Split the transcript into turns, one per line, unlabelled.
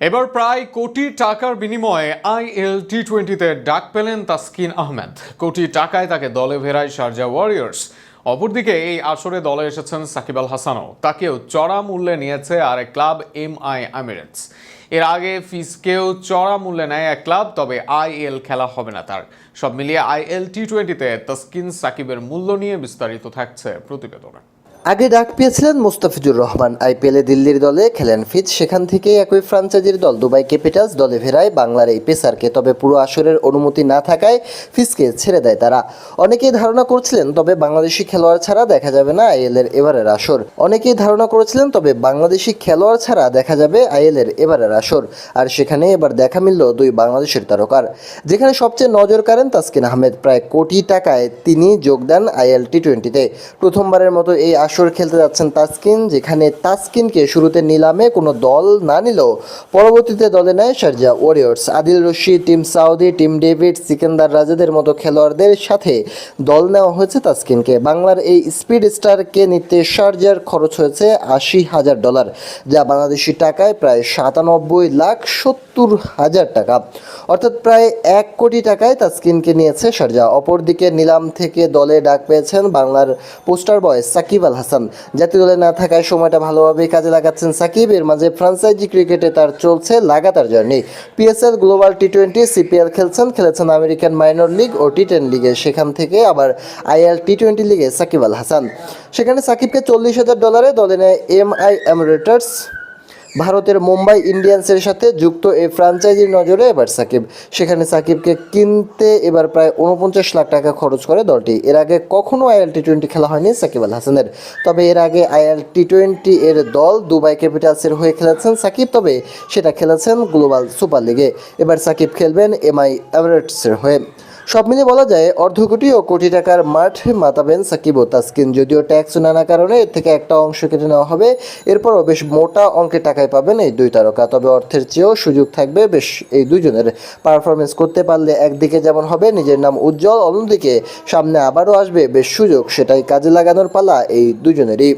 এবার প্রায় কোটি টাকার বিনিময়ে IL-T20-তে ডাক পেলেন তাসকিন আহমেদ। কোটি টাকায় তাকে দলে ফেরায় শারজা ওয়ারিয়র্স। অপরদিকে এই আসরে দলে এসেছেন সাকিব আল হাসানও। তাকেও চড়া মূল্যে নিয়েছে আরেক ক্লাব MI এমিরেটস। এর আগে ফিসকেও চড়া মূল্যে নেয় এক ক্লাব, তবে IL খেলা হবে না তার। সব মিলিয়ে IL-T20-তে তাসকিন সাকিবের মূল্য নিয়ে বিস্তারিত থাকছে প্রতিবেদনে।
আগে ডাক পেয়েছিলেন মুস্তাফিজুর রহমান, IPL-এ দিল্লির দলে খেলেন ফিজ। সেখান থেকেই একই ফ্রাঞ্চাইজির দল দুবাই ক্যাপিটালস দলে ফেরায় বাংলার এই পেসারকে। তবে পুরো আসরের অনুমতি না থাকায় ফিজকে ছেড়ে দেয় তারা। অনেকেই ধারণা করছিলেন তবে বাংলাদেশি খেলোয়াড় ছাড়া দেখা যাবে না IL-এর এবারের আসর। আর সেখানে এবার দেখা মিলল দুই বাংলাদেশের তারকার, যেখানে সবচেয়ে নজর কাড়েন তাসকিন আহমেদ। প্রায় কোটি টাকায় তিনি যোগ দেন IL-T20-তে। প্রথমবারের মতো এই আসর খেলতে যাচ্ছেন তাসকিন, যেখানে তাসকিনকে শুরুতে নিলামে কোনো দল না নিলেও পরবর্তীতে দলে নেয় Sharjah Warriors. Adil Rashid, Tim Southee, Tim David, Sikandar রাজাদের মতো খেলোয়াড়দের সাথে দল নেওয়া হয়েছে তাসকিনকে। বাংলার এই স্পিড স্টারকে নিতে শারজার খরচ হয়েছে $80,000, যা বাংলাদেশি টাকায় প্রায় 97,70,000 টাকা, অর্থাৎ প্রায় 1 কোটি টাকায় তাসকিনকে নিয়েছে শারজা। অপরদিকে নিলাম থেকে দলে ডাক পেয়েছেন বাংলার পোস্টার বয় সাকিব আল হাসান। জাতীয় দলে না থাকায় সময়টা ভালোভাবেই কাজে লাগাচ্ছেন সাকিব। এর মাঝে ফ্রাঞ্চাইজি ক্রিকেটে তার চলছে লাগাতার journey. PSL, global T20, CPL খেলেছেন আমেরিকান মাইনর লিগ ও T10 লিগে। সেখান থেকে আবার IL-T20 লিগে সাকিব আল হাসান। সেখানে সাকিবকে $40,000 দলে নেয় MI এমিরেটস। ভারতের মুম্বাই ইন্ডিয়ান্সের সাথে যুক্ত এই ফ্রাঞ্চাইজির নজরে এবার সাকিব। সেখানে সাকিবকে কিনতে এবার প্রায় 49 লাখ টাকা খরচ করে দলটি। এর আগে কখনো IL-T20 খেলা হয়নি সাকিব আল হাসানের। তবে এর আগে IL-T20 এর দল দুবাই ক্যাপিটালসের হয়ে খেলেছেন সাকিব, তবে সেটা খেলেছেন গ্লোবাল সুপার লিগে। এবার সাকিব খেলবেন MI এমিরেটসের হয়ে। সব মিলে বলা যায় অর্ধকোটি ও কোটি টাকার মাঠ মাতাবেন সাকিব ও তাসকিন। যদিও ট্যাক্স নানা কারণে এর থেকে একটা অংশ কেটে নেওয়া হবে, এরপরও বেশ মোটা অঙ্কের টাকায় পাবেন এই দুই তারকা। তবে অর্থের চেয়েও সুযোগ থাকবে বেশ এই দুইজনের। পারফরমেন্স করতে পারলে একদিকে যেমন হবে নিজের নাম উজ্জ্বল, অন্যদিকে সামনে আবারও আসবে বেশ সুযোগ, সেটাই কাজে লাগানোর পালা এই দুজনেরই।